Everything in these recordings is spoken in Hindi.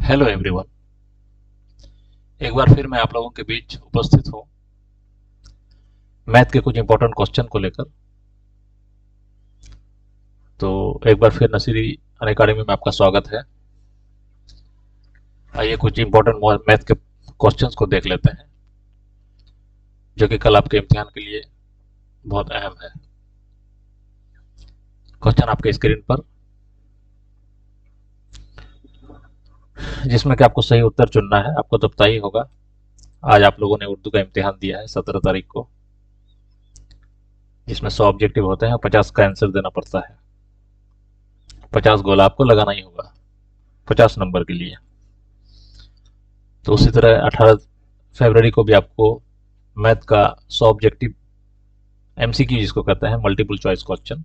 Hello everyone. एक बार फिर मैं आप लोगों के बीच उपस्थित हूँ मैथ के कुछ इंपॉर्टेंट क्वेश्चन को लेकर। तो एक बार फिर नसीरी अनअकैडमी में आपका स्वागत है। आइए कुछ इंपॉर्टेंट मैथ के क्वेश्चंस को देख लेते हैं जो कि कल आपके इम्तिहान के लिए बहुत अहम है। क्वेश्चन आपके स्क्रीन पर, जिसमें कि आपको सही उत्तर चुनना है। आपको तो पता ही होगा, आज आप लोगों ने उर्दू का इम्तिहान दिया है 17 तारीख को, जिसमें 100 ऑब्जेक्टिव होते हैं और 50 का आंसर देना पड़ता है। 50 गोला आपको लगाना ही होगा 50 नंबर के लिए। तो उसी तरह 18 फरवरी को भी आपको मैथ का 100 ऑब्जेक्टिव एमसीक्यू जिसको कहते हैं, मल्टीपल चॉइस क्वेश्चन,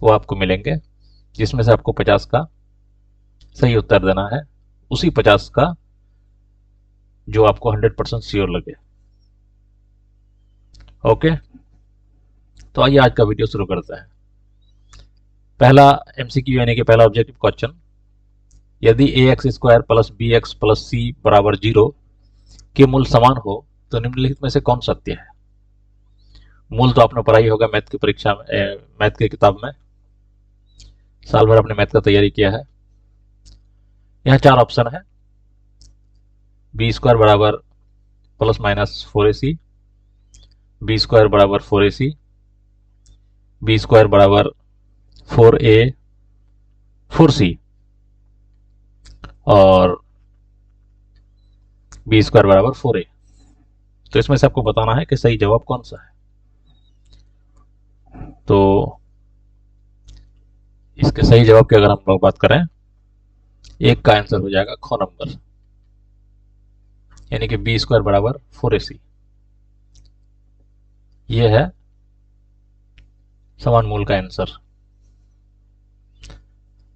वो आपको मिलेंगे, जिसमें से आपको 50 का सही उत्तर देना है। उसी 50 का जो आपको 100% श्योर लगे। ओके, तो आइए आज का वीडियो शुरू करते हैं। पहला एमसीक्यू यानी कि पहला ऑब्जेक्टिव क्वेश्चन, यदि A X square plus B X plus C बराबर 0 के मूल समान हो तो निम्नलिखित में से कौन सत्य है। मूल तो आपने पढ़ा ही होगा मैथ की परीक्षा में, मैथ की किताब में। साल भर आपने मैथ का तैयारी किया है। यहाँ 4 ऑप्शन है। बी स्क्वायर बराबर plus minus 4ac, B square बराबर 4ac, बी स्क्वायर बराबर 4a 4c और बी स्क्वायर बराबर 4a। तो इसमें से आपको बताना है कि सही जवाब कौन सा है। तो इसके सही जवाब की अगर हम लोग बात करें, एक का आंसर हो जाएगा ख नंबर, यानी कि बी स्क्वायर बराबर 4ac। ये है समान मूल का आंसर।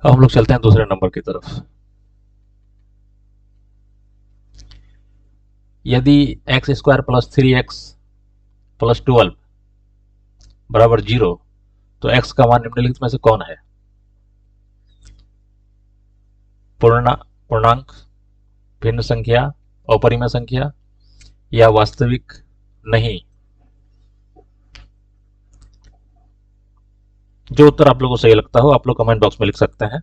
अब हम लोग चलते हैं दूसरे नंबर की तरफ। यदि x square plus 3x plus 12 बराबर 0 तो x का मान निम्नलिखित में से कौन है। पूर्णांक, भिन्न संख्या, अपरिमेय संख्या या वास्तविक नहीं। जो उत्तर आप लोगों को सही लगता हो आप लोग कमेंट बॉक्स में लिख सकते हैं,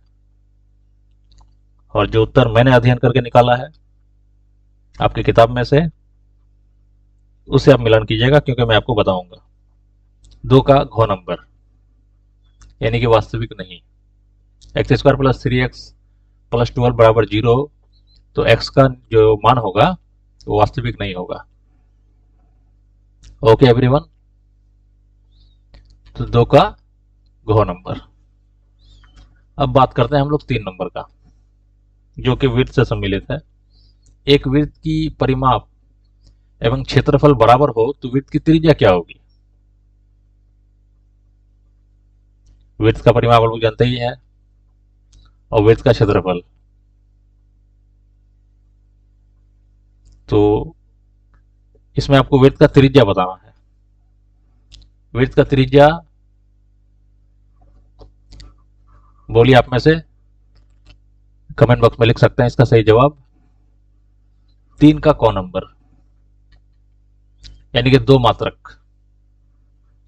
और जो उत्तर मैंने अध्ययन करके निकाला है आपकी किताब में से, उसे आप मिलान कीजिएगा, क्योंकि मैं आपको बताऊंगा। 2 का घ नंबर यानी कि वास्तविक नहीं। X square plus 3x plus 12 बराबर 0, तो x का जो मान होगा वो वास्तविक नहीं होगा। ओके एवरीवन, तो 2 का घ नंबर। अब बात करते हैं हम लोग 3 नंबर का, जो कि वृत्त से सम्मिलित है। एक वृत्त की परिमाप एवं क्षेत्रफल बराबर हो तो वृत्त की त्रिज्या क्या होगी। वृत्त का परिमाप आप लोग जानते ही है, और वृत्त का क्षेत्रफल। तो इसमें आपको वृत्त का त्रिज्या बताना है। वृत्त का त्रिज्या बोलिए आप में से, कमेंट बॉक्स में लिख सकते हैं इसका सही जवाब। 3 का क नंबर यानी कि 2 मात्रक,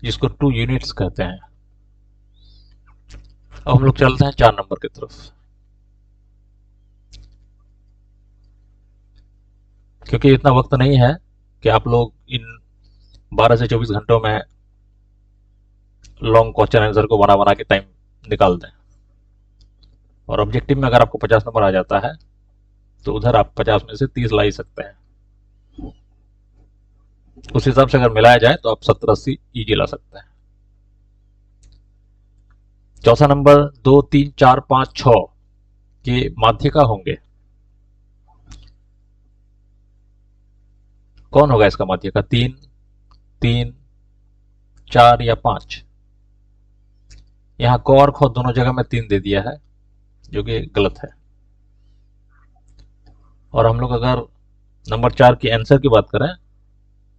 जिसको 2 यूनिट्स कहते हैं। अब हम लोग चलते हैं 4 नंबर की तरफ। क्योंकि इतना वक्त नहीं है कि आप लोग इन 12 से 24 घंटों में लॉन्ग क्वेश्चन आंसर को बना बना के टाइम निकाल दें। और ऑब्जेक्टिव में अगर आपको 50 नंबर आ जाता है तो उधर आप 50 में से 30 ला ही सकते हैं। उस हिसाब से अगर मिलाया जाए तो आप 70-80 इजी ला सकते हैं। चौथा नंबर 2, 3, 4, 5, 6 के माध्यिका होंगे। कौन होगा इसका माध्यिका। 3, 3, 4 या 5। यहां क और ख दोनों जगह में 3 दे दिया है, जो कि गलत है। और हम लोग अगर नंबर 4 की आंसर की बात करें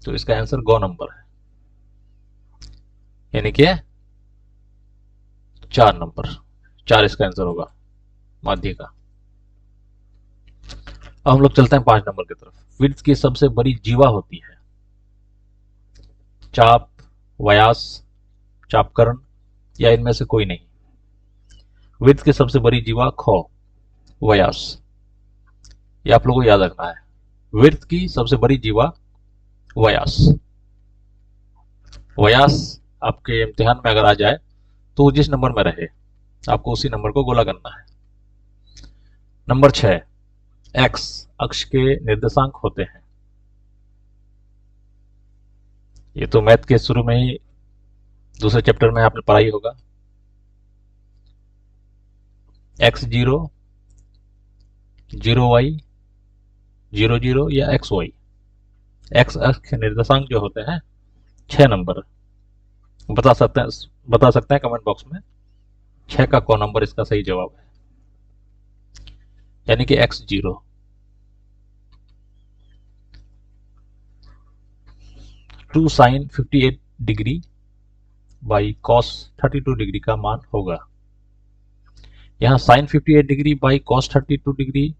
तो इसका आंसर ग नंबर है, यानी कि 4 नंबर। 4 इसका आंसर होगा माध्यिका। अब हम लोग चलते हैं 5 नंबर की तरफ। विड्थ की सबसे बड़ी जीवा होती है चाप, व्यास, चापकर्ण या इनमें से कोई नहीं। विड्थ की सबसे बड़ी जीवा खो, व्यास। ये आप लोगों को याद रखना है। विड्थ की सबसे बड़ी जीवा व्यास। व्यास आपके इम्तिहान में अगर आ जाए तो वो जिस नंबर में रहे आपको उसी नंबर को गोला करना है। नंबर 6, एक्स अक्ष के निर्देशांक होते हैं। ये तो मैथ के शुरू में ही दूसरे चैप्टर में आपने पढ़ा ही होगा। x0, 0y, 00 या xy। एक्स अक्ष के निर्देशांक जो होते हैं 6 नंबर। बता सकते हैं कमेंट बॉक्स में 6 का कौन नंबर इसका सही जवाब है। यानी कि x0। 2 sin 58 degree by cos 32 degree का मान होगा। यहाँ sin 58 degree by cos 32 degree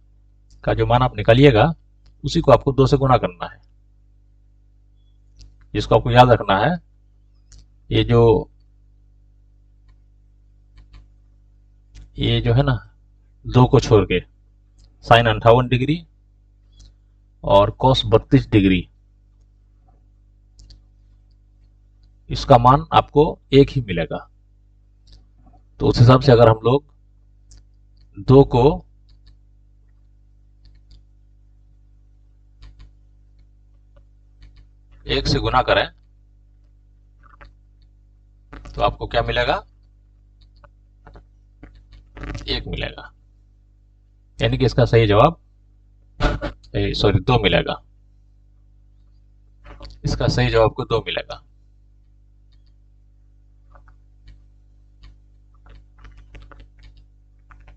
का जो मान आप निकालिएगा उसी को आपको 2 से गुना करना है। जिसको आपको याद रखना है, ये जो है ना 2 को छोड़ के sin 58 डिग्री और cos 32 डिग्री, इसका मान आपको 1 ही मिलेगा। तो उस हिसाब से अगर हम लोग 2 को 1 से गुना करें तो आपको क्या मिलेगा? 1 मिलेगा। यानी कि इसका सही जवाब 2 मिलेगा। इसका सही जवाब को 2 मिलेगा।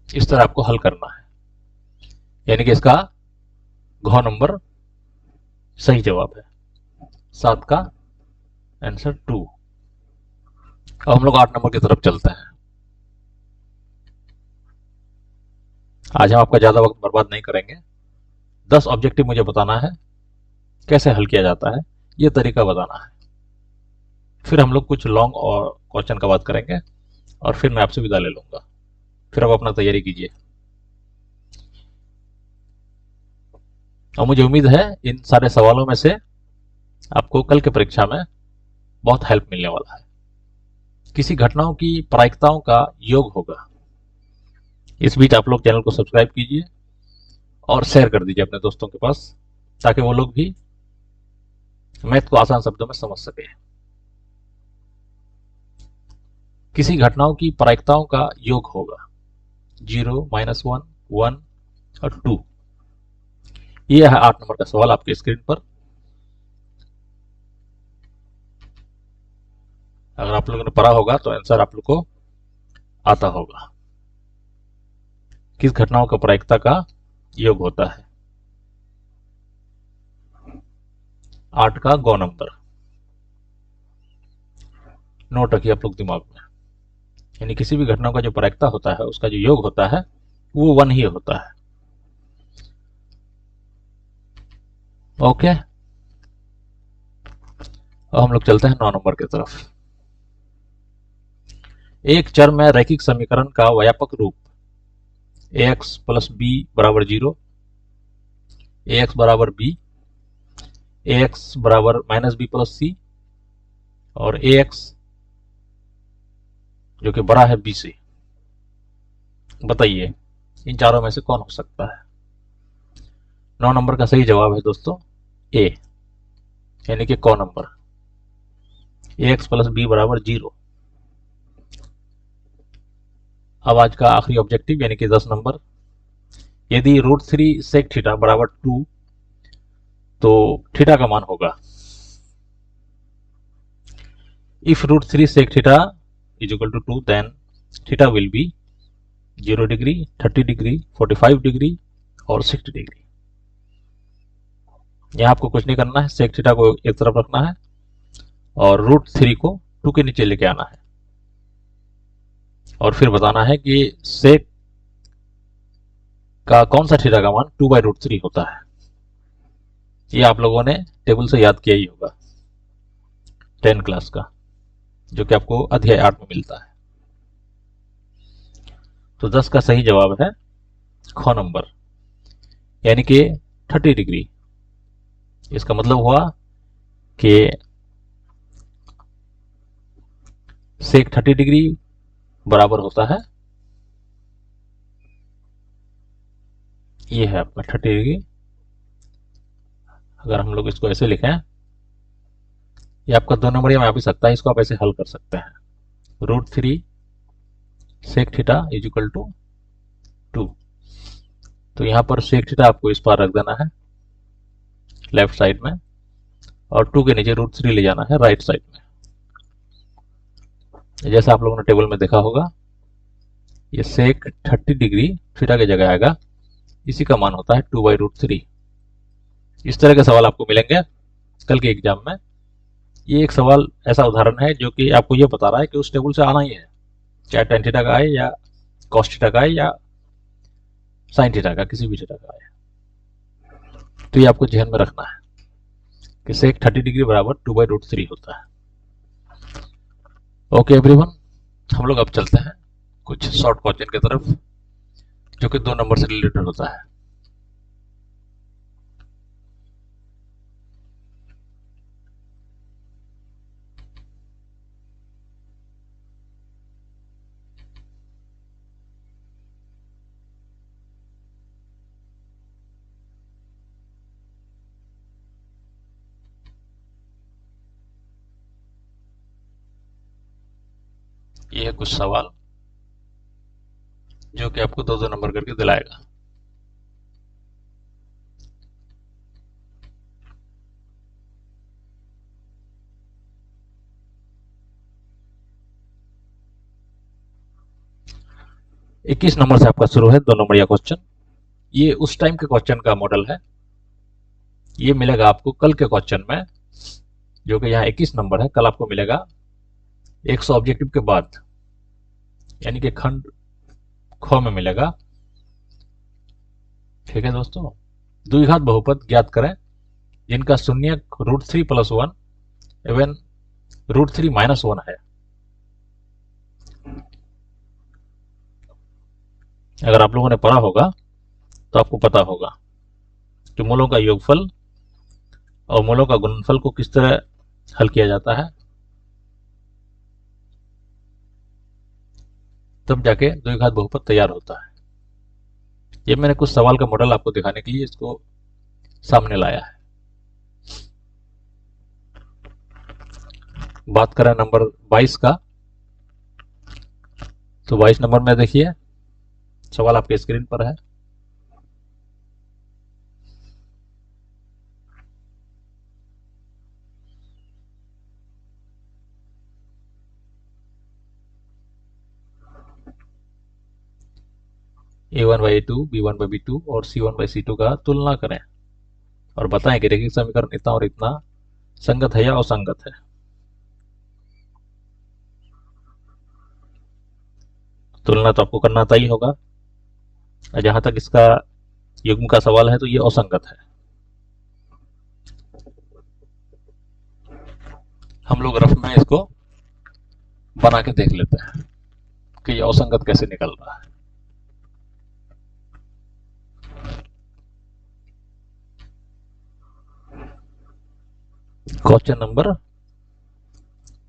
इस तरह आपको हल करना है। यानी कि इसका घ नंबर सही जवाब है। 7 का आंसर 2। अब हम लोग 8 नंबर की तरफ चलते हैं। आज हम आपका ज्यादा वक्त बर्बाद नहीं करेंगे। 10 ऑब्जेक्टिव मुझे बताना है, कैसे हल किया जाता है ये तरीका बताना है। फिर हम लोग कुछ लॉन्ग और क्वेश्चन का बात करेंगे और फिर मैं आपसे विदा ले लूंगा। फिर आप अपना तैयारी कीजिए। और मुझे उम्मीद है इन सारे सवालों में से आपको कल के परीक्षा में बहुत हेल्प मिलने वाला है। किसी घटनाओं की प्रायिकताओं का योग होगा। इस बीच आप लोग चैनल को सब्सक्राइब कीजिए और शेयर कर दीजिए अपने दोस्तों के पास, ताकि वो लोग भी मैथ को आसान शब्दों में समझ सके। किसी घटनाओं की प्रायिकताओं का योग होगा 0, -1, 1 और 2। यह है 8 नंबर का सवाल आपके स्क्रीन पर। अगर आप लोगों ने पढ़ा होगा तो आंसर आप लोग को आता होगा। किस घटनाओं का प्रायिकता का योग होता है? 8 का गौ नंबर नोट रखिए आप लोग दिमाग में। यानी किसी भी घटना का जो प्रायिकता होता है उसका जो योग होता है वो 1 ही होता है। ओके, अब हम लोग चलते हैं 9 नंबर की तरफ। एक चर में रैखिक समीकरण का व्यापक रूप ax + b = 0, ax = b, ax = -b + c और ax जो कि बड़ा है b से। बताइए इन चारों में से कौन हो सकता है? 9 नंबर का सही जवाब है दोस्तों ए, यानी कि क नंबर। ax + b = 0। अब आज का आखिरी ऑब्जेक्टिव यानी कि 10 नंबर। यदि √3 sec थीटा = 2 तो थीटा का मान होगा। If √3 sec theta = 2 then theta will be 0 degree, 30 degree, 45 degree और 60 डिग्री। यहां आपको कुछ नहीं करना है, सेक थीटा को एक तरफ रखना है और √3 को 2 के नीचे लेके आना है और फिर बताना है कि सेक का कौन सा थीटा का मान 2/√3 होता है। ये आप लोगों ने टेबल से याद किया ही होगा 10 क्लास का, जो कि आपको अध्याय 8 में मिलता है। तो 10 का सही जवाब है ख नंबर, यानी कि 30 डिग्री। इसका मतलब हुआ कि सेक 30 डिग्री बराबर होता है, ये है आपका 30 डिग्री। अगर हम लोग इसको ऐसे लिखें, ये आपका 2 नंबर में आ भी सकता है, इसको आप ऐसे हल कर सकते हैं। √3 sec theta is equal to 2। तो यहां पर सेक थीटा आपको इस पार रख देना है लेफ्ट साइड में, और 2 के नीचे √3 ले जाना है राइट साइड में। जैसा आप लोगों ने टेबल में देखा होगा, ये सेक 30 डिग्री थीटा की जगह आएगा, इसी का मान होता है 2/√3। इस तरह के सवाल आपको मिलेंगे कल के एग्जाम में। ये एक सवाल ऐसा उदाहरण है जो कि आपको ये बता रहा है कि उस टेबल से आना ही है, चाहे tan थीटा का आए या cos थीटा का आए या sin थीटा का, किसी भी थीटा का आए। तो ये आपको ध्यान में रखना है कि सेक 30 डिग्री बराबर 2/√3 होता है। ओके एवरीवन, हम लोग अब चलते हैं कुछ शॉर्ट क्वेश्चन की तरफ, जो कि 2 नंबर से रिलेटेड होता है। ये है कुछ सवाल जो कि आपको 2-2 नंबर करके दिलाएगा। इक्कीस नंबर से आपका शुरू है 2 नंबर या क्वेश्चन। ये उस टाइम के क्वेश्चन का मॉडल है, ये मिलेगा आपको कल के क्वेश्चन में, जो कि यहाँ 21 नंबर है। कल आपको मिलेगा 100 ऑब्जेक्टिव के बाद, यानी कि खंड ख में मिलेगा। ठीक है दोस्तों, द्विघात बहुपद ज्ञात करें जिनका शून्य √3 + 1 एवं √3 - 1 है। अगर आप लोगों ने पढ़ा होगा तो आपको पता होगा कि मूलों का योगफल और मूलों का गुणनफल को किस तरह हल किया जाता है, तब जाके द्विघात बहुपद तैयार होता है। ये मैंने कुछ सवाल का मॉडल आपको दिखाने के लिए इसको सामने लाया है। बात करें नंबर 22 का, तो 22 नंबर में देखिए सवाल आपके स्क्रीन पर है। A1/A2, B1/B2 और C1/C2 का तुलना करें और बताएं कि रैखिक समीकरण इतना और इतना संगत है या असंगत है। तुलना तो आपको करना आता ही होगा। जहां तक इसका युग्म का सवाल है तो ये असंगत है। हम लोग रफ में इसको बना के देख लेते हैं कि ये असंगत कैसे निकल रहा है। Question number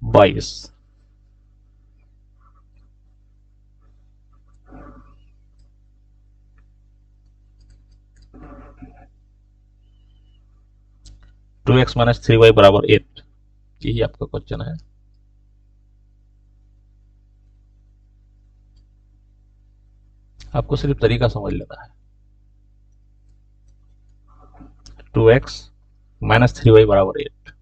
22, two X minus 3y बराबर 8, यही आपका क्वेश्चन है। आपको सिर्फ तरीका समझ लेना है। 2x माइनस 3y बराबर 8,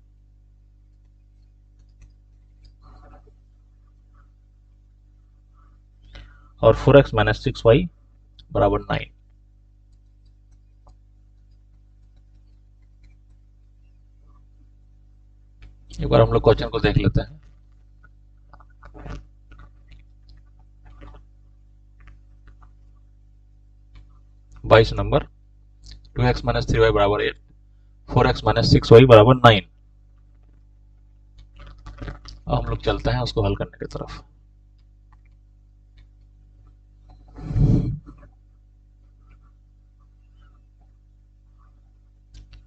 और 4x माइनस 6y बराबर 9। एक बार हम लोग क्वेश्चन को देख लेते हैं। 22 नंबर, 2x माइनस 3y बराबर 8, 4x माइनस 6y बराबर 9। अब हम लोग चलते हैं उसको हल करने की तरफ।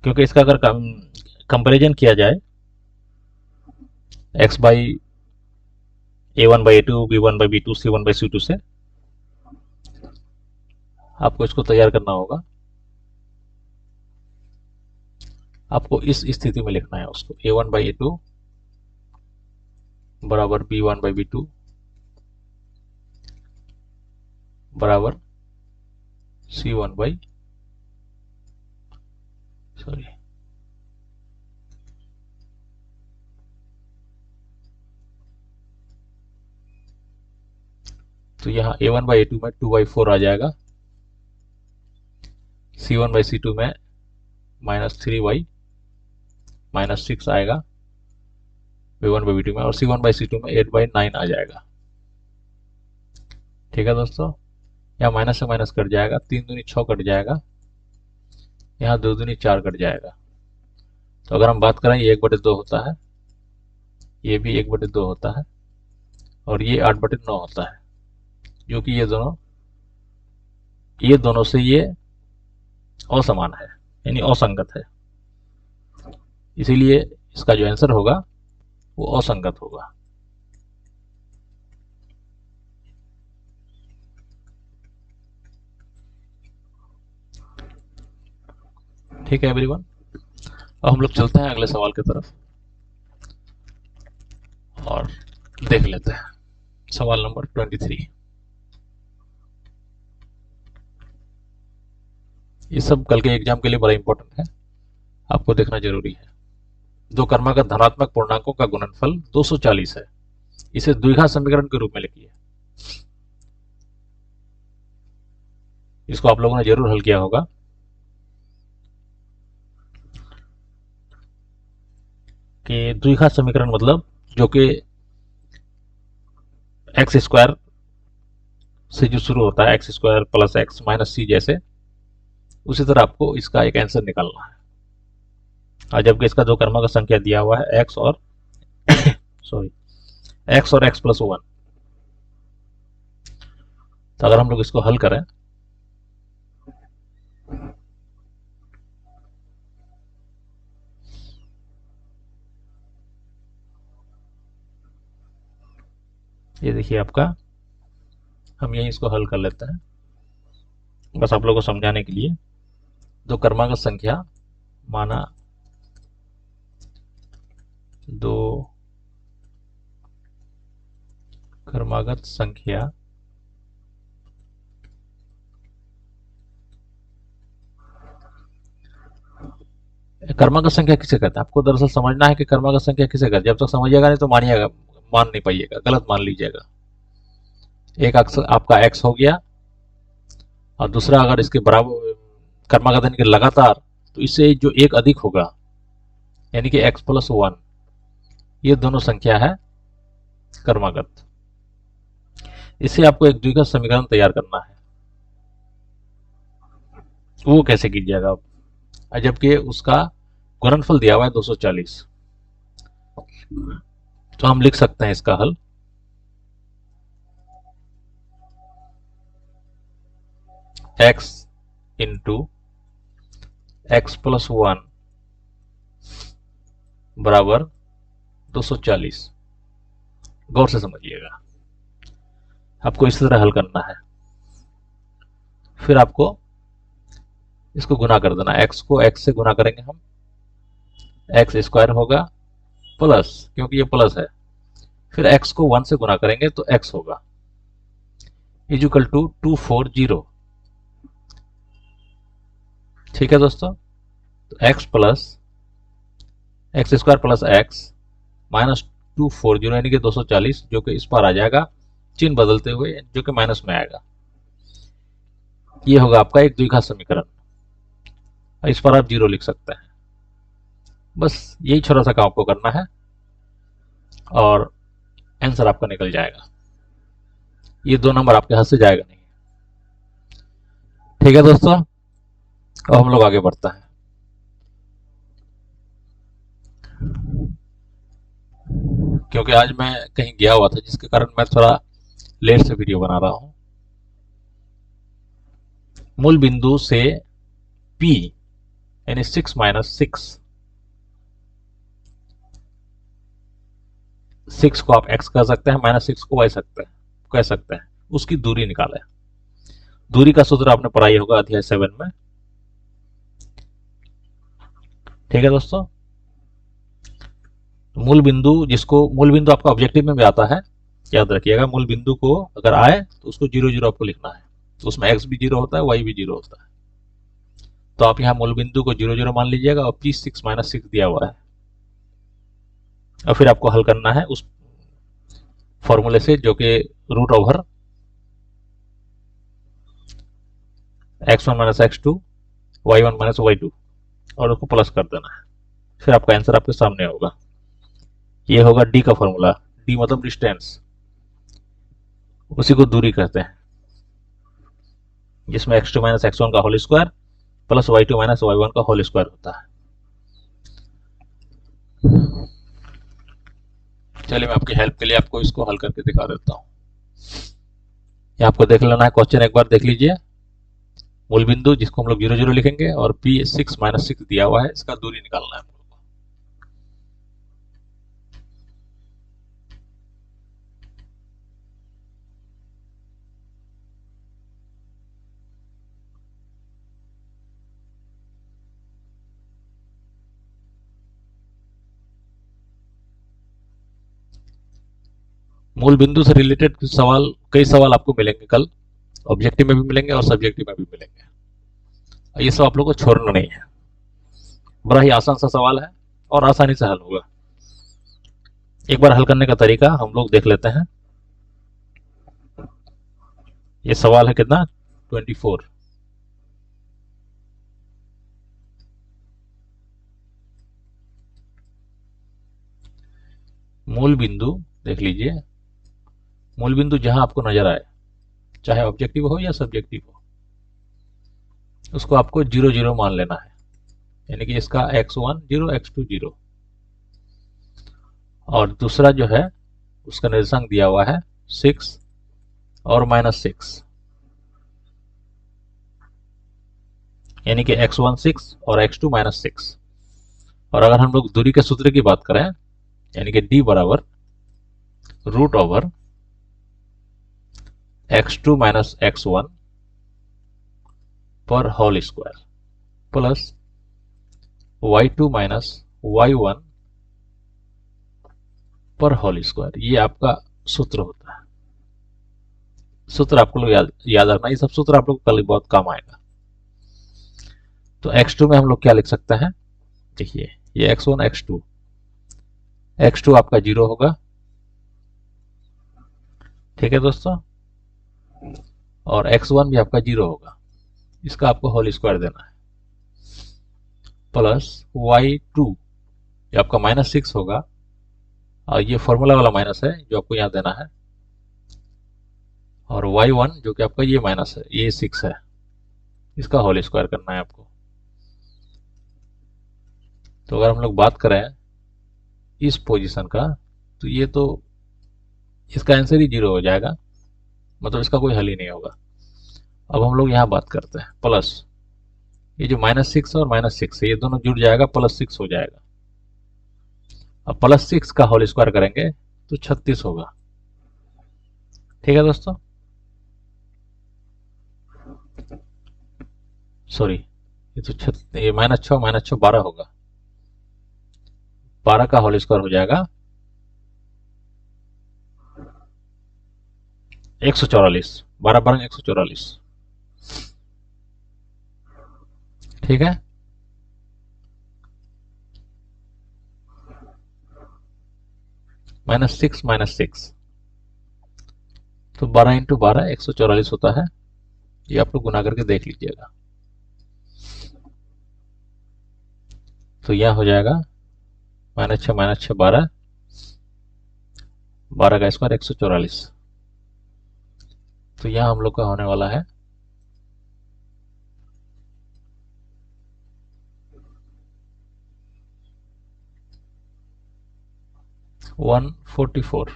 क्योंकि इसका अगर कंपेरिजन किया जाए x by a1/a2, b1/b2, c1/c2 से, आपको इसको तैयार करना होगा। आपको इस स्थिति में लिखना है उसको, a1/a2 बराबर b1/b2 बराबर c1 सॉरी तो यहाँ a1/a2 में 2/4 आ जाएगा, c1/c2 में -3y -6 आएगा b1/b2 में, और c1/c2 में 8/9 आ जाएगा। ठीक है दोस्तों, यहाँ माइनस से माइनस कट जाएगा, 3 दूनी 6 कट जाएगा, यहाँ 2 दूनी 4 कट जाएगा। तो अगर हम बात करें, ये 1/2 होता है, ये भी 1/2 होता है, और ये 8/9 होता है, जो कि ये दोनों से ये असमान है, यानी असंगत है। इसीलिए इसका जो आंसर होगा वो असंगत होगा। ठीक है एवरीवन, अब हम लोग चलते हैं अगले सवाल की तरफ और देख लेते हैं सवाल नंबर 23। ये सब कल के एग्जाम के लिए बड़ा इंपॉर्टेंट है, आपको देखना जरूरी है। दो क्रमागत धनात्मक पूर्णांकों का गुणनफल 240 है, इसे द्विघात समीकरण के रूप में लिखिए। इसको आप लोगों ने जरूर हल किया होगा। कि द्विघात समीकरण मतलब जो कि एक्स स्क्वायर से जो शुरू होता है, X square plus X minus C जैसे, उसी तरह आपको इसका एक आंसर निकालना है। और जबकि इसका दो क्रमागत संख्या दिया हुआ है एक्स और सॉरी एक्स और एक्स प्लस 1। तो अगर हम लोग इसको हल करें, ये देखिए आपका, हम यही इसको हल कर लेते हैं बस आप लोगों को समझाने के लिए। दो क्रमागत संख्या, माना दो क्रमागत संख्या क्रमागत संख्या किसे कहते हैं, आपको दरअसल समझना है कि क्रमागत संख्या किसे कहते हैं। जब तक समझिएगा नहीं तो मानिएगा, मान नहीं पाइएगा, गलत मान लीजिएगा। एक अक्स आपका एक्स हो गया, और दूसरा अगर इसके बराबर क्रमागत यानी कि लगातार, तो इससे जो एक अधिक होगा यानी कि एक्स प्लस 1, ये दोनों संख्या है क्रमागत। इससे आपको एक द्विघात समीकरण तैयार करना है। वो कैसे कीजिएगा आप, जबकि उसका गुणनफल दिया हुआ है 240, तो हम लिख सकते हैं इसका हल। x इंटू एक्स प्लस 1 बराबर 240। गौर से समझिएगा, आपको इस तरह हल करना है। फिर आपको इसको गुना कर देना, x को x से गुना करेंगे हम, एक्स स्क्वायर होगा प्लस, क्योंकि ये प्लस है, फिर x को 1 से गुना करेंगे तो x होगा, इक्वल टू 240। ठीक है दोस्तों, तो x plus x square plus X minus 240 यानी कि 240, जो कि इस पर आ जाएगा चिन्ह बदलते हुए, जो कि माइनस में आएगा। ये होगा आपका एक द्विघात समीकरण, इस पर आप 0 लिख सकते हैं। बस यही छोटा सा काम आपको करना है और आंसर आपका निकल जाएगा। ये 2 नंबर आपके हाथ से जाएगा नहीं। ठीक है दोस्तों, अब हम लोग आगे बढ़ते हैं। क्योंकि आज मैं कहीं गया हुआ था, जिसके कारण मैं थोड़ा लेट से वीडियो बना रहा हूँ। मूल बिंदु से P यानी 6 माइनस 6 को आप x कह सकते हैं, माइनस 6 को y कह सकते हैं, उसकी दूरी निकालें। दूरी का सूत्र आपने पढ़ाई होगा अध्याय 7 में। ठीक है दोस्तों, मूल बिंदु, जिसको मूल बिंदु आपका ऑब्जेक्टिव में भी आता है, याद रखिएगा। मूल बिंदु को अगर आए तो उसको 0 0 आपको लिखना है, तो उसमें x भी 0 होता है, y भी 0 होता है। तो आप यहाँ मूल बिंदु को 0 0 मान लीजिएगा और P 6 माइनस 6 दिया हुआ है, और फिर आपको हल करना है उस फॉर्मूले से, जो कि root over x1 minus x2 y1 minus y2, और उसको प्लस कर देना है। फिर आपका आंसर आपके सामने होगा। ये होगा d का फॉर्मूला। d मतलब डिस्टेंस, उसी को दूरी कहते हैं, जिसमें x2 माइनस x1 का whole square plus y2 minus y1 का होल स्क्वायर होता है। चलिए, मैं आपकी हेल्प के लिए आपको इसको हल करके दिखा देता हूँ। ये आपको देख लेना है, क्वेश्चन एक बार देख लीजिए। मूल बिंदु, जिसको हम लोग 0 0 लिखेंगे, और P 6 माइनस 6 दिया हुआ है, इसका दूरी निकालना है। मूल बिंदु से रिलेटेड सवाल, कई सवाल आपको मिलेंगे कल, ऑब्जेक्टिव में भी मिलेंगे और सब्जेक्टिव में भी मिलेंगे। ये सब आप लोग को छोड़ना नहीं है। बड़ा ही आसान सा सवाल है और आसानी से हल होगा। एक बार हल करने का तरीका हम लोग देख लेते हैं। ये सवाल है कितना, 24। मूल बिंदु देख लीजिए, मूल बिंदु जहां आपको नजर आए, चाहे ऑब्जेक्टिव हो या सब्जेक्टिव हो, उसको आपको 0 0 मान लेना है। यानी कि इसका x1 0 x2 0, और दूसरा जो है उसका निर्देशांक दिया हुआ है 6 और माइनस 6, यानी कि x1 6 और x2 माइनस 6। और अगर हम लोग दूरी के सूत्र की बात करें, यानी कि d बराबर root over x2 minus x1 पर whole square plus y2 minus y1 पर होल स्क्वायर, ये आपका सूत्र होता है। सूत्र आपको लोग याद रखना, ये सब सूत्र आप लोग कल बहुत काम आएगा। तो x2 में हम लोग क्या लिख सकते हैं, देखिए ये x1 x2 आपका 0 होगा। ठीक है दोस्तों, और x1 भी आपका 0 होगा, इसका आपको होल स्क्वायर देना है, प्लस y2 ये आपका माइनस 6 होगा, और ये फॉर्मूला वाला माइनस है जो आपको यहाँ देना है, और y1 जो कि आपका ये माइनस है, ये 6 है, इसका होल स्क्वायर करना है आपको। तो अगर हम लोग बात करें इस पोजीशन का, तो ये तो इसका आंसर ही 0 हो जाएगा, मतलब इसका कोई हल ही नहीं होगा। अब हम लोग यहाँ बात करते हैं प्लस, ये जो माइनस 6 और माइनस 6 है, ये दोनों जुड़ जाएगा, प्लस 6 हो जाएगा। अब प्लस 6 का होल स्क्वायर करेंगे तो 36 होगा। ठीक है दोस्तों, सॉरी, ये तो ये माइनस 6 12 होगा, 12 का होल स्क्वायर हो जाएगा 144, 12 12 144। ठीक है, माइनस 6 तो 12 इंटू 12 144 होता है। ये आप लोग गुना करके देख लीजिएगा। तो यह हो जाएगा -6 12, 12 का स्क्वायर 144। तो यह हम लोग का होने वाला है 144।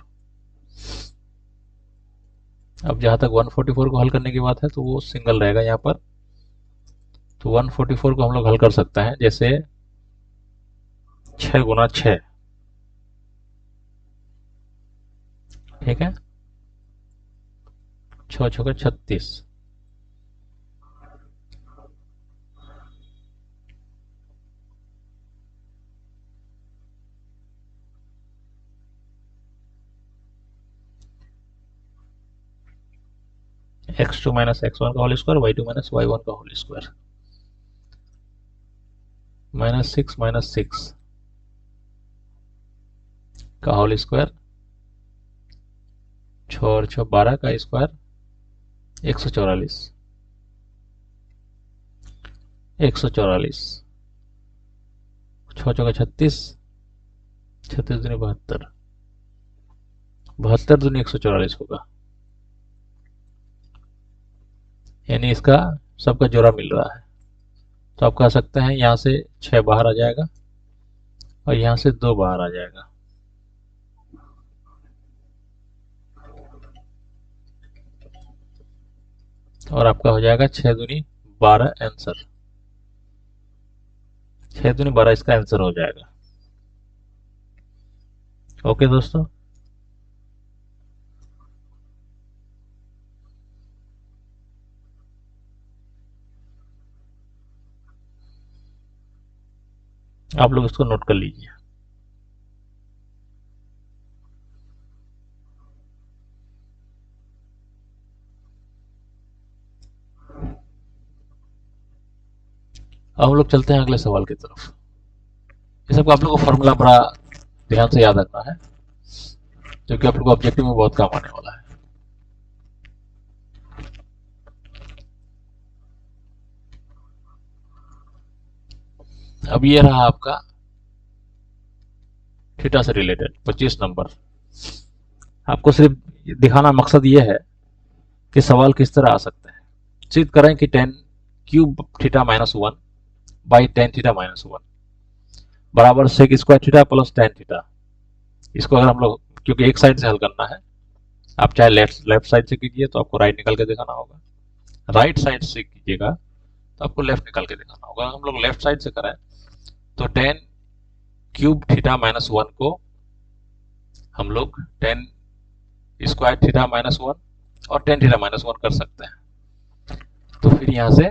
अब जहां तक 144 को हल करने की बात है तो वो सिंगल रहेगा यहाँ पर। तो 144 को हम लोग हल कर सकते हैं, जैसे 6 गुना 6, ठीक है, 6 6 36। x2 माइनस x1 का whole square, y2 minus y1 का होल स्क्वायर, माइनस 6 का होल स्क्वायर, 6 और 6 12 का स्क्वायर, 144, 144, 6 चौका 36, 36 दूनी 72, 72 दूनी 144 होगा, यानी इसका सबका जोड़ा मिल रहा है। तो आप कह सकते हैं यहाँ से 6 बाहर आ जाएगा और यहाँ से 2 बाहर आ जाएगा। और आपका हो जाएगा 6 दूनी 12 आंसर, 6 दूनी 12 इसका आंसर हो जाएगा। ओके दोस्तों, आप लोग इसको नोट कर लीजिए। अब हम लोग चलते हैं अगले सवाल की तरफ। इस सबको आप लोग को फॉर्मूला बड़ा ध्यान से याद रखना है, क्योंकि आप लोग को ऑब्जेक्टिव में बहुत काम आने वाला है। अब ये रहा आपका थीटा से रिलेटेड 25 नंबर। आपको सिर्फ दिखाना मकसद ये है कि सवाल किस तरह आ सकते हैं। सिद्ध करें कि tan cube theta minus 1 by tan theta minus 1 बराबर sec square theta plus tan theta. इसको अगर हम लोग, क्योंकि एक साइड से हल करना है, आप चाहे लेफ्ट साइड से कीजिए तो आपको राइट निकाल के दिखाना होगा, राइट साइड से कीजिएगा तो आपको लेफ्ट निकाल के दिखाना होगा। हम लोग लेफ्ट साइड से करें तो tan क्यूब थीटा माइनस 1 को हम लोग tan स्क्वायर थीटा माइनस 1 और tan थीटा माइनस 1 कर सकते हैं। तो फिर यहाँ से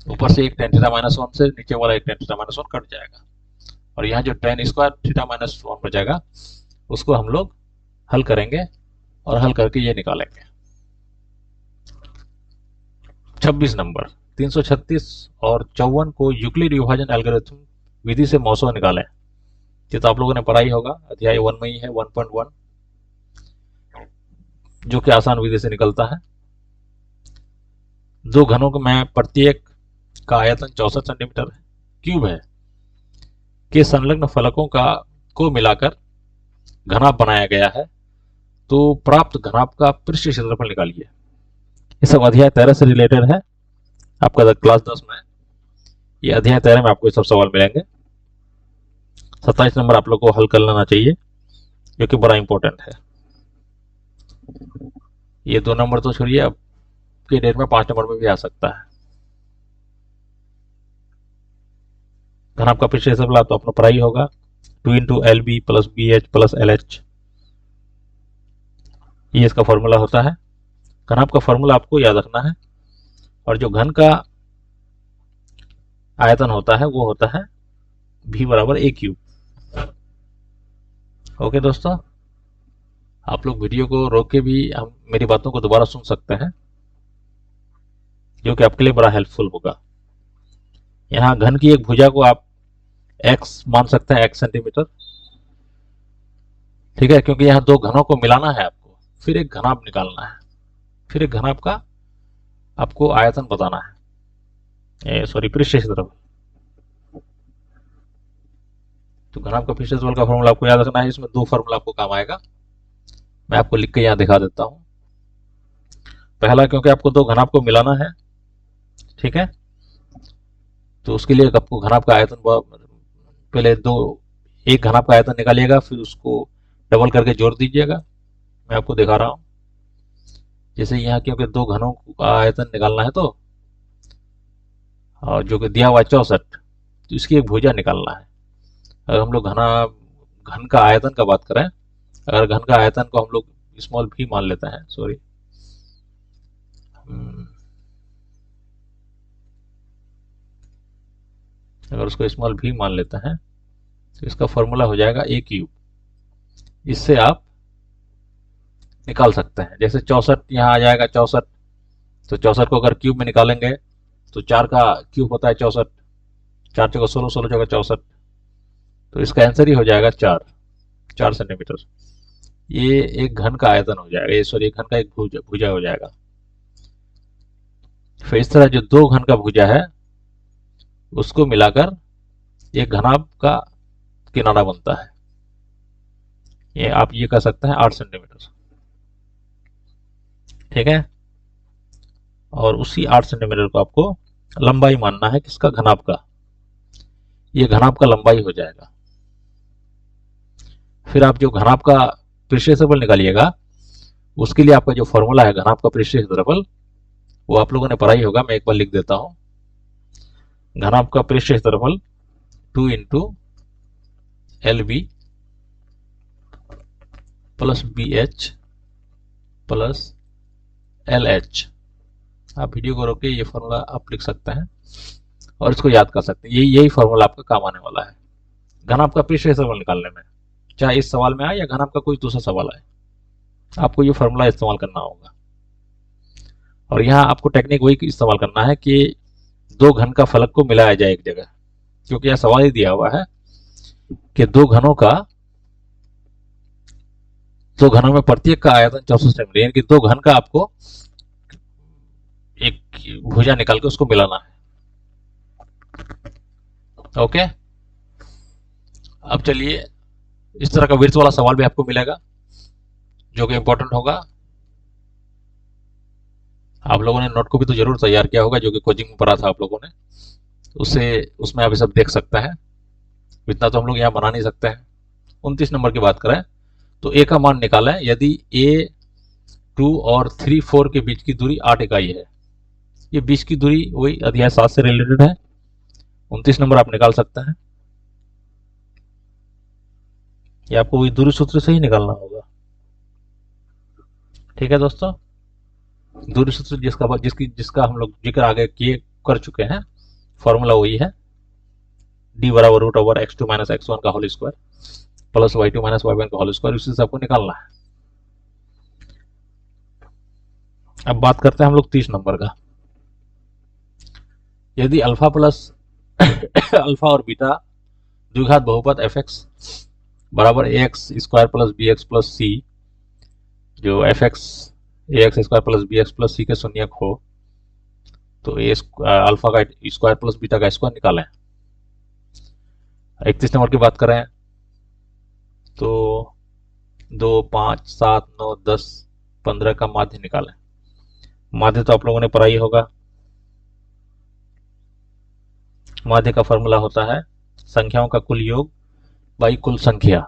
ऊपर से एक tan थीटा माइनस 1 से नीचे वाला एक tan थीटा माइनस 1 कट जाएगा, और यहाँ जो tan स्क्वायर थीटा माइनस 1 बचेगा उसको हम लोग हल करेंगे और हल करके ये निकालेंगे। 26 नंबर 336 और 54 को यूक्लिड विभाजन एल्गोरिथम विधि से मौसो निकालें। ये तो आप लोगों ने पढ़ा ही होगा, अध्याय 1 में ही है, 1.1, जो कि आसान विधि से निकलता है। दो घनों में प्रत्येक का आयतन 64 सेंटीमीटर क्यूब है के संलग्न फलकों को मिलाकर घनाभ बनाया गया है, तो प्राप्त घनाभ का पृष्ठ क्षेत्रफल निकालिए। ये सब अध्याय 13 से रिलेटेड है, आपका क्लास 10 में ये अध्याय 13 में आपको ये सब सवाल मिलेंगे। 27 नंबर आप लोग को हल कर लेना चाहिए, जो कि बड़ा इंपॉर्टेंट है। ये 2 नंबर तो छोड़िए, अब के डेट में 5 नंबर में भी आ सकता है। घनाभ का पृष्ठ क्षेत्रफल आप तो अपना पढ़ाई होगा, 2 into LB plus BH plus LH, ये इसका फॉर्मूला होता है। घनाभ का फॉर्मूला आपको याद रखना है, और जो घन का आयतन होता है वो होता है V बराबर A क्यूब। ओके दोस्तों, आप लोग वीडियो को रोक के भी हम मेरी बातों को दोबारा सुन सकते हैं, जो कि आपके लिए बड़ा हेल्पफुल होगा। यहाँ घन की एक भुजा को आप x मान सकते हैं, x सेंटीमीटर, ठीक है, क्योंकि यहाँ दो घनों को मिलाना है आपको, फिर एक घनाभ निकालना है, फिर एक घनाभ का आपको आयतन बताना है, सॉरी पृष्ठ क्षेत्रफल। तो घनाभ का पृष्ठ क्षेत्रफल का फॉर्मूला आपको याद रखना है। इसमें 2 फॉर्मूला आपको काम आएगा, मैं आपको लिख के यहाँ दिखा देता हूँ। पहला, क्योंकि आपको 2 घनाभ को मिलाना है, ठीक है, तो उसके लिए आपको घनाभ का आयतन पहले 2 एक घनाभ का आयतन निकालिएगा, फिर उसको डबल करके जोड़ दीजिएगा। मैं आपको दिखा रहा हूँ। जैसे यहाँ क्योंकि दो घनों का आयतन निकालना है, तो और जो कि दिया हुआ है 64, तो इसकी एक भुजा निकालना है। अगर हम लोग घन का आयतन का बात करें, अगर घन का आयतन को हम लोग स्मॉल भी मान लेते हैं, सॉरी, अगर उसको स्मॉल भी मान लेते हैं तो इसका फॉर्मूला हो जाएगा a क्यूब। इससे आप निकाल सकते हैं। जैसे 64 यहाँ आ जाएगा 64, तो 64 को अगर क्यूब में निकालेंगे तो 4 का क्यूब होता है 64, 4 चौका 16, 16 चौका 64, तो इसका आंसर ही हो जाएगा 4 सेंटीमीटर। ये एक घन का आयतन हो जाएगा, ये सॉरी एक घन का एक भुजा हो जाएगा। फिर इस तरह जो दो घन का भुजा है उसको मिलाकर एक घनाभ का किनारा बनता है। ये आप ये कह सकते हैं 8 सेंटीमीटर, ठीक है। और उसी 8 सेंटीमीटर को आपको लंबाई मानना है, किसका, घनाभ का। ये घनाभ का लंबाई हो जाएगा। फिर आप जो घनाभ का पृष्ठीय क्षेत्रफल निकालिएगा, उसके लिए आपका जो फॉर्मूला है घनाभ का पृष्ठीय क्षेत्रफल, वो आप लोगों ने पढ़ा ही होगा, मैं एक बार लिख देता हूं। घनाभ का पृष्ठीय क्षेत्रफल 2 into L B plus B H plus L H. आप वीडियो को रोक के ये फॉर्मूला आप लिख सकते हैं और इसको याद कर सकते हैं। यही फॉर्मूला आपका काम आने वाला है घनाभ का पृष्ठीय क्षेत्रफल निकालने में। चाहे इस सवाल में आए या घनाभ का कोई दूसरा सवाल आए, आपको ये फॉर्मूला इस्तेमाल करना होगा। और यहाँ आपको टेक्निक वही इस्तेमाल करना है कि दो घन का फलक को मिलाया जाए एक जगह, क्योंकि यह सवाल ही दिया हुआ है कि दो घनों में प्रत्येक का आयतन 64 सेंटीमीटर, यानी कि दो घन का आपको एक भुजा निकाल के उसको मिलाना है। ओके, अब चलिए इस तरह का वृत्त वाला सवाल भी आपको मिलेगा जो कि इंपॉर्टेंट होगा। आप लोगों ने नोट को भी तो जरूर तैयार किया होगा, जो कि कोचिंग में पढ़ा था आप लोगों ने, उसमें आप ये सब देख सकते हैं। इतना तो हम लोग यहाँ बना नहीं सकते हैं। 29 नंबर की बात करें तो a का मान निकालें यदि a 2 और 3 4 के बीच की दूरी 8 इकाई है। ये बीच की दूरी वही अध्याय 7 से रिलेटेड है। 29 नंबर आप निकाल सकते हैं। ये आपको वही दूरी सूत्र से ही निकालना होगा, ठीक है दोस्तों। दूरी सूत्र जिसका हम लोग जिक्र आगे कर चुके हैं, फॉर्मूला वही है, d बराबर root over x2 minus x1 का whole square plus y2 minus y1 का होल स्क्वायर, उसी से आपको निकालना है। अब बात करते हैं हम लोग 30 नंबर का। यदि अल्फा प्लस अल्फा और बीटा द्विघात बहुपद एफ एक्स बराबर A X square plus B X plus C, जो F X A X square plus B X plus C के शून्यक हो, तो अल्फा का स्क्वायर प्लस बीटा का स्क्वायर निकालें। 31 नंबर की बात करें तो 2 5 7 9 10 15 का माध्य निकालें। माध्य तो आप लोगों ने पढ़ा ही होगा। माध्य का फॉर्मूला होता है संख्याओं का कुल योग बाई कुल संख्या,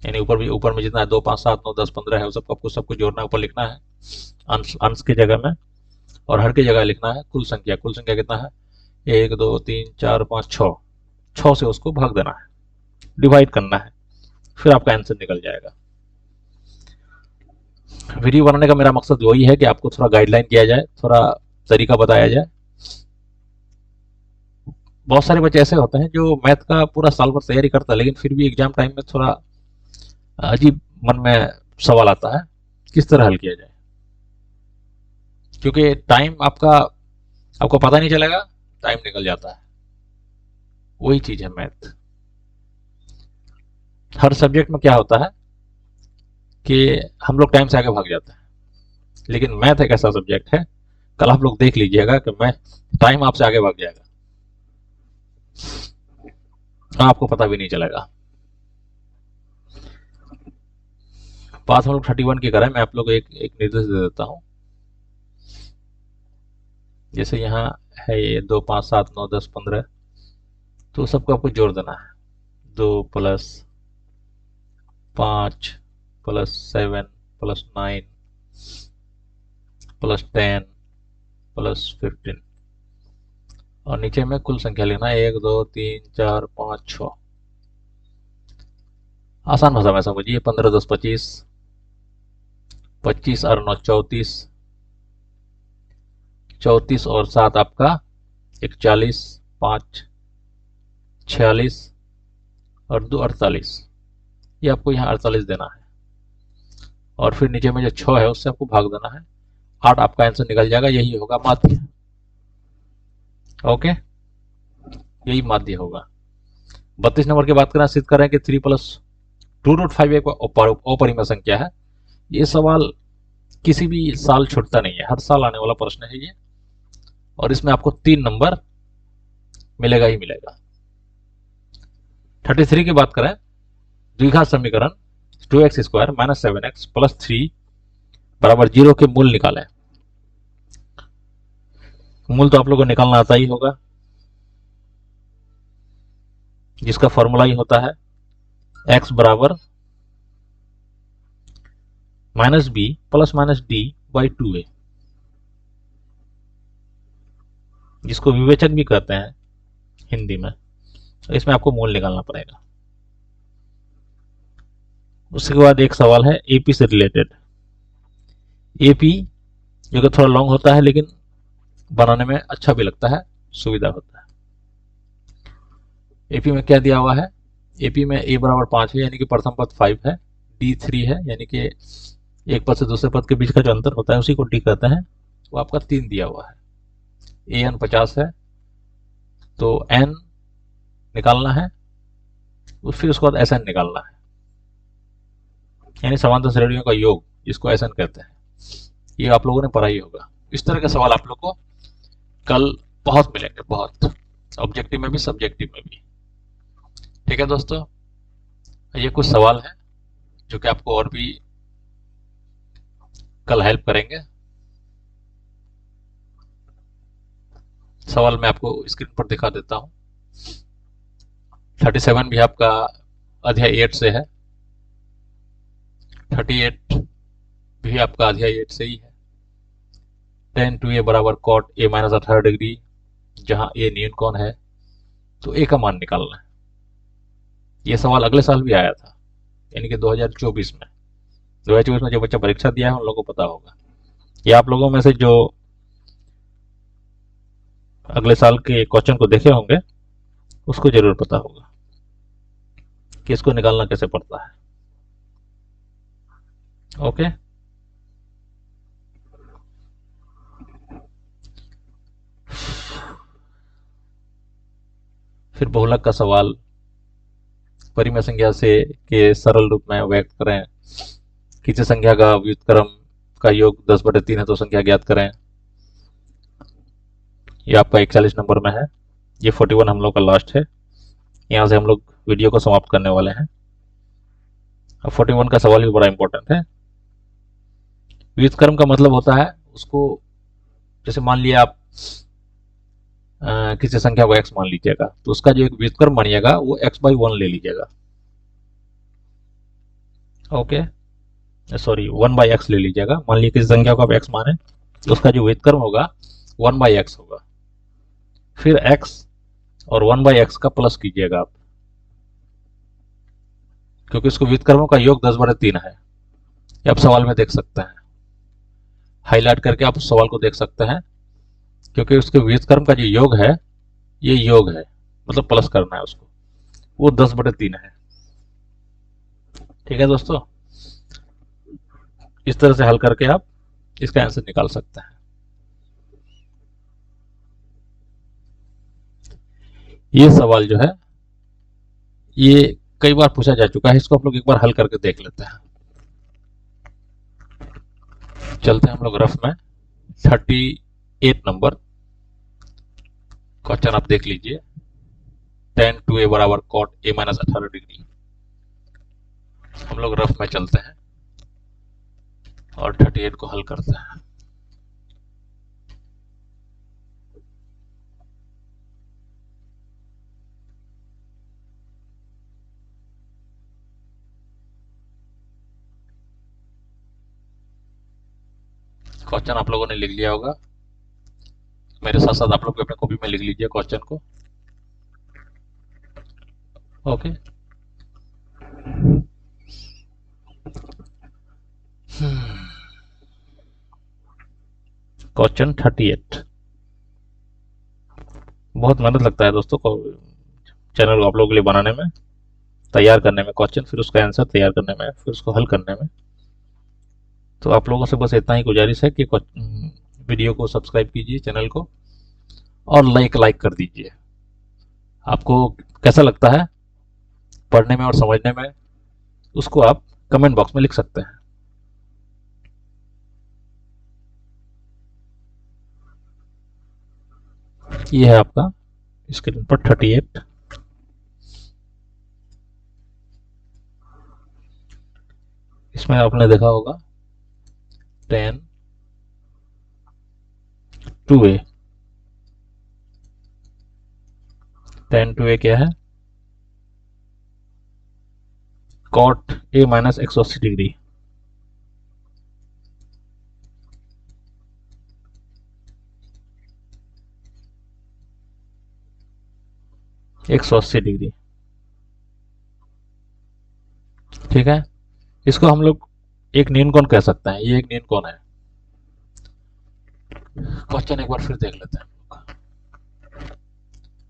यानी ऊपर में जितना है 2 5 7 9 10 15 है, वो सबको जोड़ना है, ऊपर लिखना है अंश की जगह में, और हर की जगह लिखना है कुल संख्या। कुल संख्या कितना है, 1 2 3 4 5 6 से उसको भाग देना है, डिवाइड करना है, फिर आपका आंसर निकल जाएगा। वीडियो बनाने का मेरा मकसद वही है कि आपको थोड़ा गाइडलाइन किया जाए, थोड़ा तरीका बताया जाए। बहुत सारे बच्चे ऐसे होते हैं जो मैथ का पूरा साल भर तैयारी करता है, लेकिन फिर भी एग्जाम टाइम में थोड़ा अजीब मन में सवाल आता है किस तरह हल किया जाए, क्योंकि टाइम आपको पता नहीं चलेगा, टाइम निकल जाता है। वही चीज है मैथ। हर सब्जेक्ट में क्या होता है कि हम लोग टाइम से आगे भाग जाते हैं, लेकिन मैथ एक ऐसा सब्जेक्ट है, कल आप लोग देख लीजिएगा कि मैं टाइम आपसे आगे भाग जाएगा, आपको पता भी नहीं चलेगा। बात हम लोग 31 की करें, मैं आप लोग को एक निर्देश दे देता हूं। जैसे यहाँ है ये 2 5 7 9 10 15, तो सबको आपको जोड़ देना है। 2 + 5 + 7 + 9 + 10 + 15 और नीचे में कुल संख्या लिखना है 1 2 3 4 5 6। आसान भाषा में समझिए। 15 10 25, 25 और 9 34, 34 और 7 आपका 41, 5 46 और 2 48। ये आपको यहाँ 48 देना है और फिर नीचे में जो 6 है उससे आपको भाग देना है। 8 आपका आंसर निकल जाएगा। यही होगा माध्य। ओके, यही माध्य होगा। 32 नंबर की बात करें, सिद्ध करें कि 3 + 2√5 एक अपरिमेय संख्या है। ये सवाल किसी भी साल छूटता नहीं है, हर साल आने वाला प्रश्न है ये, और इसमें आपको 3 नंबर मिलेगा ही मिलेगा। 33 की बात करें, द्विघात समीकरण 2x² - 7x + 3 = 0 के मूल निकालें। मूल तो आप लोगों को निकालना आता ही होगा, जिसका फॉर्मूला ही होता है x = -b + -d/2a, जिसको विवेचक भी कहते हैं हिंदी में। तो इसमें आपको मूल निकालना पड़ेगा। उसके बाद एक सवाल है एपी से रिलेटेड। एपी जो कि थोड़ा लॉन्ग होता है लेकिन बनाने में अच्छा भी लगता है, सुविधा होता है। एपी में क्या दिया हुआ है? एपी में a = 5 है यानी कि प्रथम पद 5 है, d 3 है यानी कि एक पद से दूसरे पद के बीच का जो अंतर होता है उसी को d कहते हैं, वो आपका 3 दिया हुआ है। an 50 है तो n निकालना है, फिर उसके बाद sn निकालना है, यानी समांतर श्रेणियों का योग, जिसको sn कहते हैं। ये आप लोगों ने पढ़ा ही होगा। इस तरह के सवाल आप लोग को कल बहुत मिलेंगे, बहुत, ऑब्जेक्टिव में भी सब्जेक्टिव में भी। ठीक है दोस्तों, ये कुछ सवाल हैं जो कि आपको और भी कल हेल्प करेंगे। सवाल मैं आपको स्क्रीन पर दिखा देता हूं। 37 भी आपका अध्याय 8 से है, 38 भी आपका अध्याय 8 से ही है। tan 2a = cot a - 18 degree, जहां a न्यून कोण है तो a का मान निकालना है। ये सवाल अगले साल भी आया था, यानी कि 2024 में। 2024 में जो बच्चा परीक्षा दिया है उन लोगों को पता होगा। ये आप लोगों में से जो अगले साल के क्वेश्चन को देखे होंगे उसको जरूर पता होगा कि इसको निकालना कैसे पड़ता है। ओके, फिर बहुलक का सवाल, परिमेय संख्या से के सरल रूप में व्यक्त करें। किसी संख्या का व्युत्क्रम का योग 10/3 है तो संख्या ज्ञात करें। ये आपका 41 नंबर में है। ये 41 हम लोग का लास्ट है, यहाँ से हम लोग वीडियो को समाप्त करने वाले हैं। अब 41 का सवाल भी बड़ा इंपॉर्टेंट है। व्युत्क्रम का मतलब होता है उसको, जैसे मान लिया आप किसी संख्या को x मान लीजिएगा तो उसका जो एक व्युत्क्रम बनिएगा वो x/1 ले लीजिएगा। ओके, सॉरी 1/x ले लीजिएगा। मान लीजिए किसी संख्या को आप x माने तो उसका जो व्युत्क्रम होगा 1/x होगा। फिर x और 1/x का प्लस कीजिएगा आप, क्योंकि इसको व्युत्क्रमों का योग 10/3 है। ये आप सवाल में देख सकते हैं, हाईलाइट करके आप उस सवाल को देख सकते हैं, क्योंकि उसके व्युत्क्रम का जो योग है ये योग है, मतलब प्लस करना है उसको, वो 10/3 है। ठीक है दोस्तों, इस तरह से हल करके आप इसका आंसर निकाल सकते हैं। ये सवाल जो है ये कई बार पूछा जा चुका है, इसको आप लोग एक बार हल करके देख लेते हैं। चलते हैं हम लोग रफ में। 38 नंबर क्वेश्चन आप देख लीजिए। tan 2a = cot a - 18 degree. हम लोग रफ में चलते हैं और 38 को हल करते हैं। क्वेश्चन आप लोगों ने लिख लिया होगा, मेरे साथ साथ आप लोग अपने कॉपी में लिख लीजिए क्वेश्चन को। Okay, question 38। बहुत मेहनत लगता है दोस्तों को चैनल को आप लोगों के लिए बनाने में, तैयार करने में क्वेश्चन, फिर उसका आंसर तैयार करने में, फिर उसको हल करने में। तो आप लोगों से बस इतना ही गुजारिश है कि वीडियो को सब्सक्राइब कीजिए चैनल को, और लाइक कर दीजिए। आपको कैसा लगता है पढ़ने में और समझने में, उसको आप कमेंट बॉक्स में लिख सकते हैं। ये है आपका स्क्रीन पर 38। इसमें आपने देखा होगा 10 2a। 10 2a क्या है? Cot a minus 180 degree. एक 180 डिग्री, ठीक है। इसको हम लोग एक नीन कोण कह सकते हैं, ये एक नीन कोण है। क्वेश्चन एक बार फिर देख लेते हैं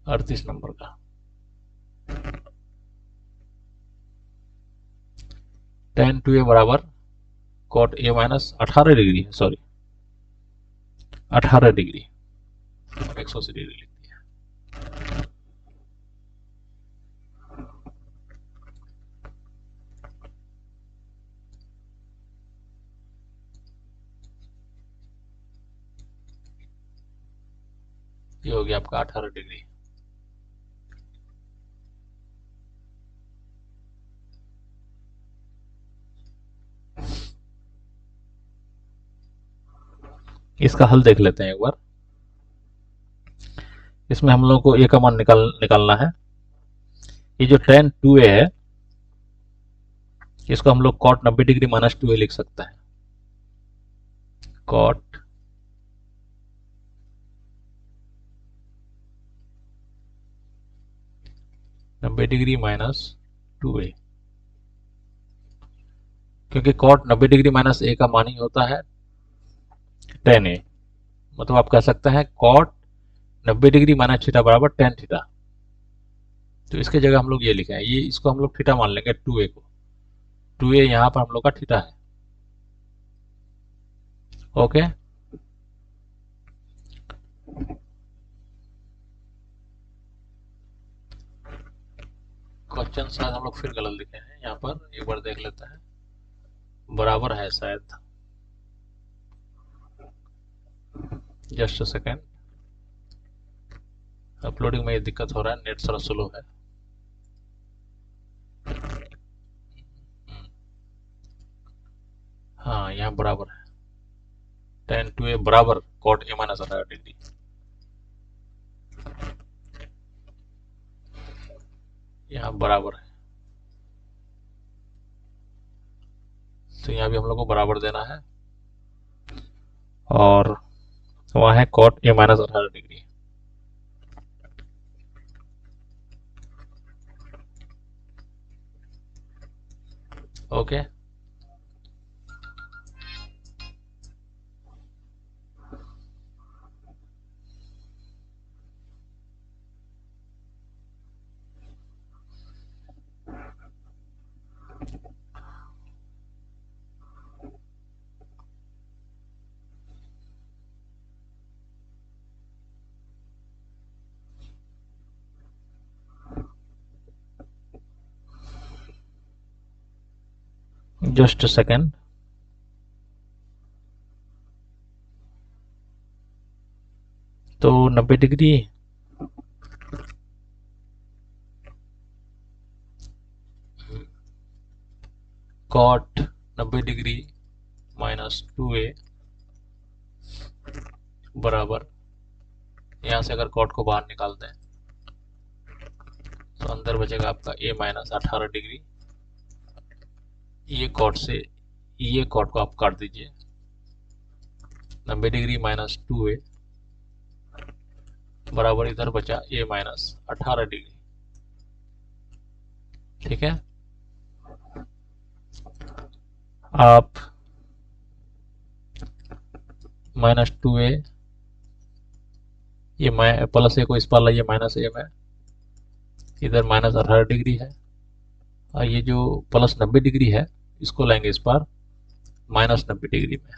38 नंबर का। 10 2a बराबर कॉट a माइनस 18 डिग्री है, सॉरी 18 डिग्री, 180 डिग्री लिख दिया। ये हो गया आपका 18 डिग्री। इसका हल देख लेते हैं एक बार। इसमें हम लोग को a का मान निकालना है। ये जो tan 2a है, इसको हम लोग cot 90 डिग्री माइनस 2a लिख सकते हैं। cot 90 डिग्री माइनस 2a, क्योंकि cot 90 डिग्री माइनस a का मान ही होता है tan a। मतलब आप कह सकते हैं cot 90 डिग्री माइनस थीटा बराबर tan थीटा। तो इसके जगह हम लोग ये लिखे हैं, ये इसको हम लोग थीटा मान लेंगे 2a को। 2a यहाँ पर हम लोग का थीटा है। ओके, क्वेश्चन शायद हम लोग फिर गलत लिखे हैं, यहाँ पर एक बार देख लेते हैं। बराबर है शायद, जस्ट अ सेकेंड। अपलोडिंग में ये दिक्कत हो रहा है, नेट थोड़ा स्लो है। हाँ, यहाँ बराबर है tan 2a बराबर cot a माइनस 18 डिग्री। यहाँ बराबर है, तो यहाँ भी हम लोग को बराबर देना है, और वहाँ है cot a minus 18 degree. Okay, just a second. तो 90 degree cot 90 degree minus 2a बराबर, यहाँ से अगर cot को बाहर निकाल दें तो अंदर बचेगा आपका a माइनस 18 डिग्री। ये cot से ये cot को आप काट दीजिए, 90 डिग्री माइनस 2a बराबर इधर बचा a माइनस 18 डिग्री। ठीक है, आप माइनस 2a, ये प्लस a को इस पार लाइए माइनस a में, इधर माइनस 18 डिग्री है, और ये जो प्लस 90 डिग्री है इसको लाएंगे इस पार माइनस 90 डिग्री में।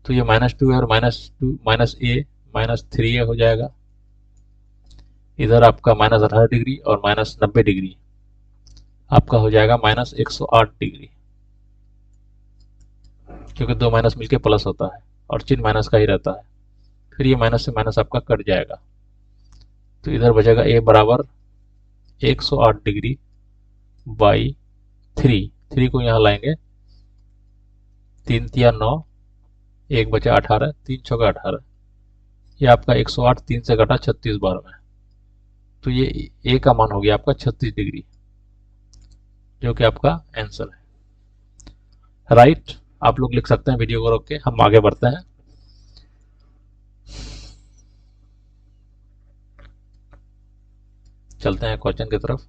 तो ये माइनस 2 और माइनस a माइनस 3a हो जाएगा। इधर आपका माइनस 18 डिग्री और माइनस 90 डिग्री आपका हो जाएगा माइनस 108 डिग्री, क्योंकि दो माइनस मिलके प्लस होता है और चिन्ह माइनस का ही रहता है। फिर ये माइनस से माइनस आपका कट जाएगा, तो इधर बचेगा a बराबर 108 डिग्री बाई 3 को यहाँ लाएंगे, 3 तिया 9, 1 बचा 18, 3 छक्का 18, ये आपका 108 3 से घटा 36 बार में, तो ये a का मान हो गया आपका 36 डिग्री, जो कि आपका आंसर है। राइट, आप लोग लिख सकते हैं वीडियो को रोक के। हम आगे बढ़ते हैं। चलते हैं क्वेश्चन की तरफ।